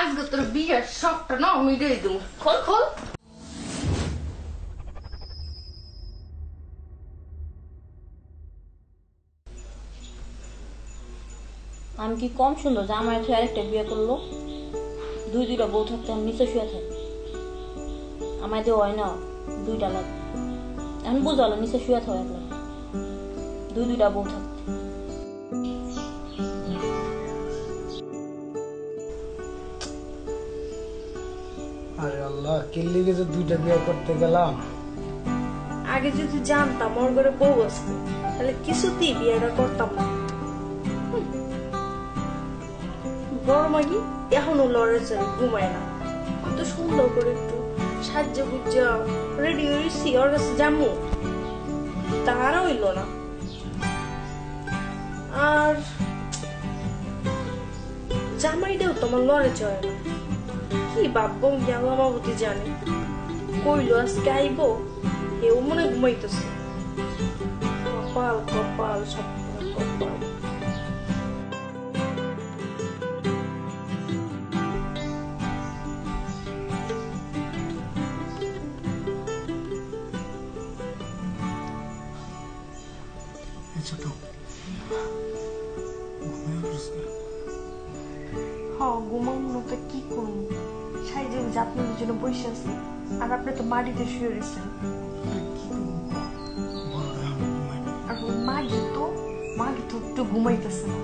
আজকে তোর বিয়ের শখটা না মিটাই দেবো। খোল খোল। আমি কি কম সুন্দর যে আমার এখানে আরেকটা বিয়ে করলো? দুইটা বউ থাকতে আমি নিচে শুয়ে থাকি, আমার যে হয় না দুইটা লাগে। আমি বুঝালো নিচে শুয়ে থাকা একলা, দুইটা বউ থাকতে। আরে আল্লাহ, কিল্লি যে দুইটা বিয়ে করতে গেলাম। আগে যদি জানতাম ওর ঘরে বউ আসবে তাহলে কিছুতেই বিয়েটা করতাম না। বড় মাগি এখনো লড়ে চলে, ঘুমায় না। কত সুন্দর করে একটু সাহায্য বুঝা রেডি হয়েছি ওর কাছে যাবো, তারা হইল না। আর জামাইটাও তোমার লড়ে চলে না, কি ভাববো মামাবতী জানে। কইলো আজকে আইবো, কেউ মনে ঘুমাইতেছে। কপাল কপাল সব কপাল। ছোট ঘুমানো তো কি করবো, সাইজে আপনাদের জন্য বসে আছি আর আপনি তো মাটিতে শুয়ে রয়েছেন। আর মাগি তো একটু ঘুমাইতেছে না।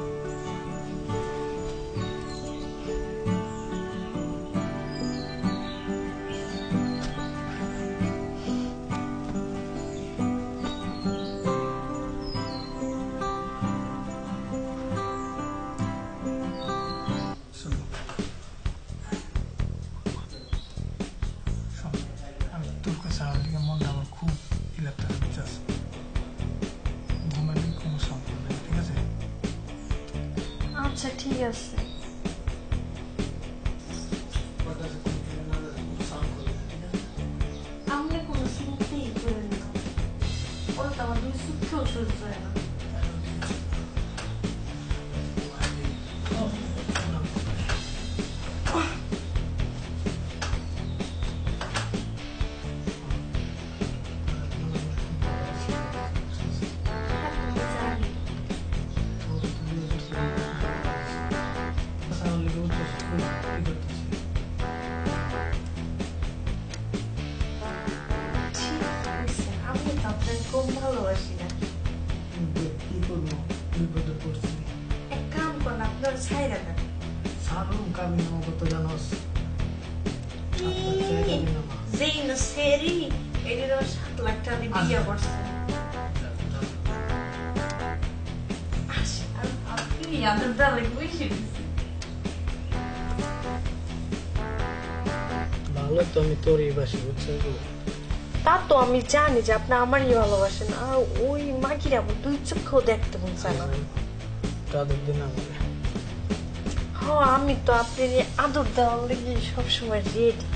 আচ্ছা ঠিক আছে। আপনি কোনো চিন্তাই করেন না, ওরা তো আমার দুই সূত্রেও সহ্য হয় না। ভালো তো আমি তোরই বাসি, বুঝছো? তা তো আমি জানি যে আপনি আমারই ভালোবাসেন, আর ওই মাগির আমার দুই চোখেও দেখতে মন চায় না। তাদের দিন আমাকে আমি তো আপনার আদর দেওয়ার লেগে সবসময় রেডি।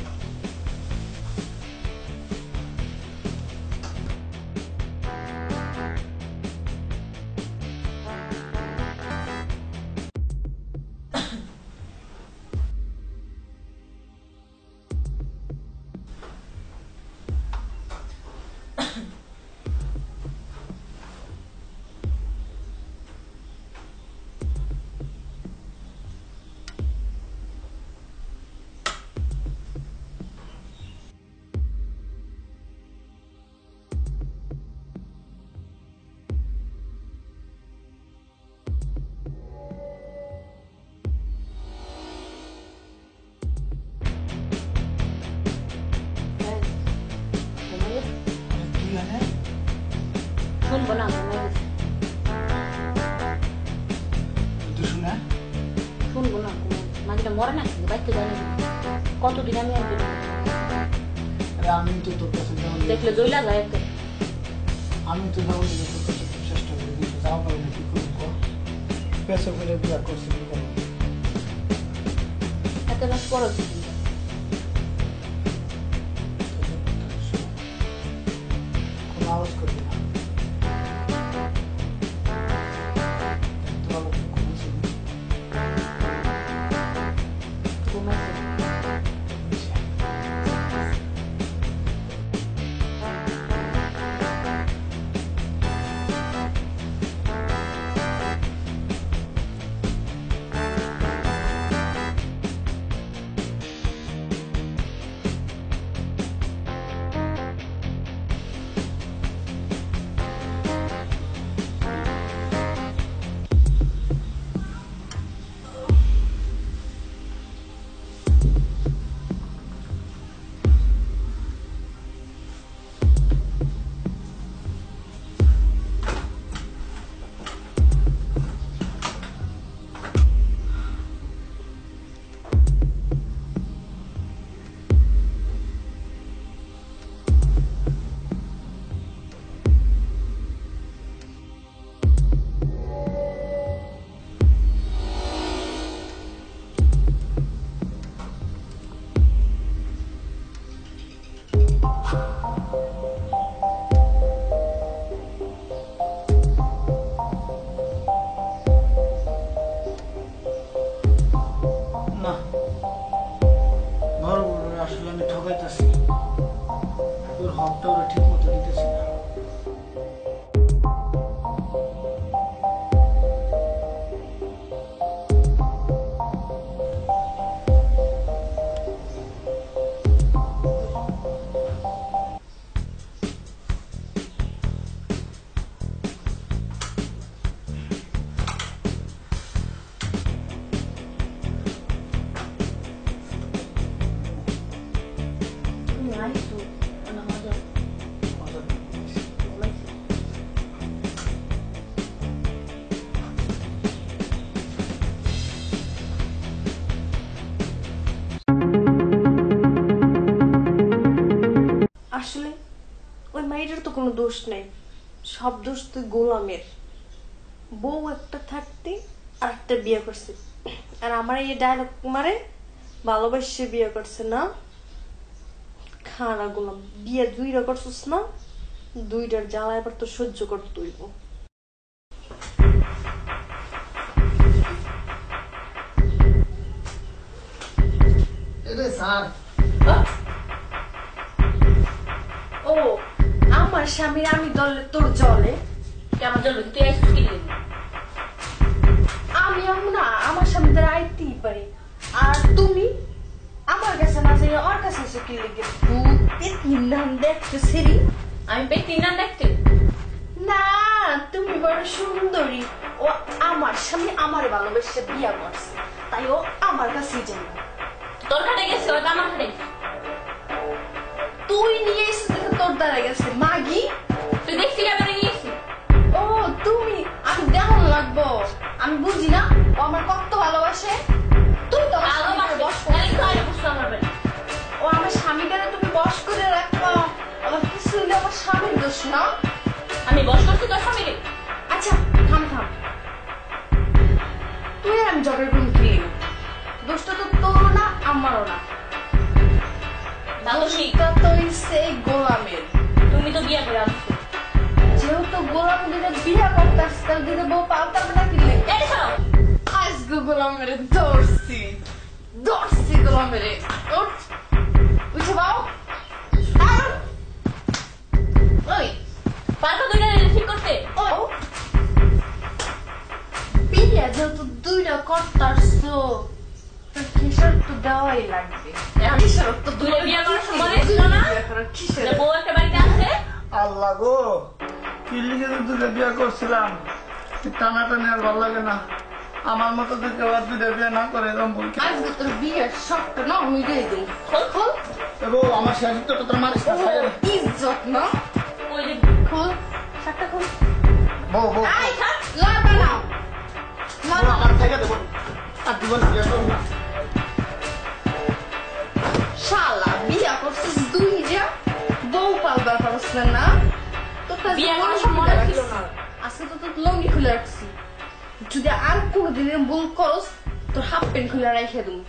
শুনবো না, শুনবো না। মাঝিটা মরে না, বাইতে জানি কতদিন আমি আমি তো তোর কাছে দেখলে দইলা যায়। আমি তো যাবো তোর কাছে চেষ্টা করে দিতে যাও পারি না, কি করবো? পেশা করে বিয়া করছি, এত মাস পর কোনো আওয়াজ করবি না। ঘুমাইছে কোনো দোষ নাই, সব দোষ তো গোলামের। বউ একটা থাকতে আর একটা বিয়ে করছে, আর আমার এই ডায়লগ মারে ভালোবাসে বিয়ে করছে না। খানা গোলাম, বিয়ে দুইটা করছিস না, দুইটার জ্বালা এবার তো সহ্য করতে হইব। ও আমার স্বামীর আমি দলে তোর জলে কেমন চলবে? তুই আসছিস কি দিবি? আমি না আমার স্বামী তারা আইতেই পারি, আর তুমি আমার কাছে না যাই ওর কাছে এসে কি লেগে নাম দেখতে সিরি। আমি পেয়ে 3 নাম দেখতে না, তুমি বড় সুন্দরী। ও আমার স্বামী আমার ভালোবেসে বিয়া করছে, তাই ও আমার কাছেই যাই। তোর খাটে গেছে, ওটা আমার খাটে গেছে। তুই নিয়ে এসে দেখে তোর দ্বারা গেছে মাগি। তুই দেখছি কেমন নিয়েছি? ও তুমি, আমি দেমন লাগবো আমি বুঝি না ও আমার কত ভালোবাসে। তুই তো আমার স্বামীকে বশ করে, ও আমার স্বামীটারে তুমি বশ করে রাখো। আমার কিছু হইলে আমার স্বামীর দোষ না। আমি বস করছি তোর স্বামীকে? আচ্ছা থাম থাম, তুই আর আমি ঝগড়া করুন কি? দোষটা তো তোরও না আমারও না, দোষটা তো সেই গোলামের। তুমি তো বিয়ে করে আসছো, যেহেতু গোলাম দিলে বিয়ে করতে আসছে, তাহলে দিলে বউ পাল্টাবে না কিনলে। আজকে গোলামের ধরছি ধরছি গোলামের। বুঝে পাও? ওই পারবো দুইটা ঠিক করতে? ও বিয়ে যেহেতু দুইটা করতারছো, কিসের তো দেওয়াই লাগবে। কিসের তো দুইটা বিয়ে করার সময় ছিল না? কিসের বউ একটা বাড়িতে আছে। আল্লাহ গো, কি লিখে দুটো বিয়ে করছিলাম, টানাটানি আর ভালো লাগে না। আমার মতো যদি কেউ আর দুটো বিয়ে না করে এরকম বলছি। আজকে তোর বিয়ের শখটা না মিটাই দেবো। খোল খোল। বউ আমার শেষ তো তোর মারিস না। ইজ্জত না, ওই যে খোল শাকটা খোল। বউ বউ আই থাক, লড়বে না বউ, আমার থেকে দেবো আর জীবন বিয়ে করবো না। শালা বিয়া করছিস দুইটা, বউ পালবার পারছ না। তোর কাছে বিয়ে করার লঙ্গি সময় খুলে ছিল রাখছি। না। আজকে তো তোর লঙ্গি খুলে রাখছি, যদি আর কোনোদিন ভুল করস তোর হাফ প্যান্ট খুলে রাখে দেবো।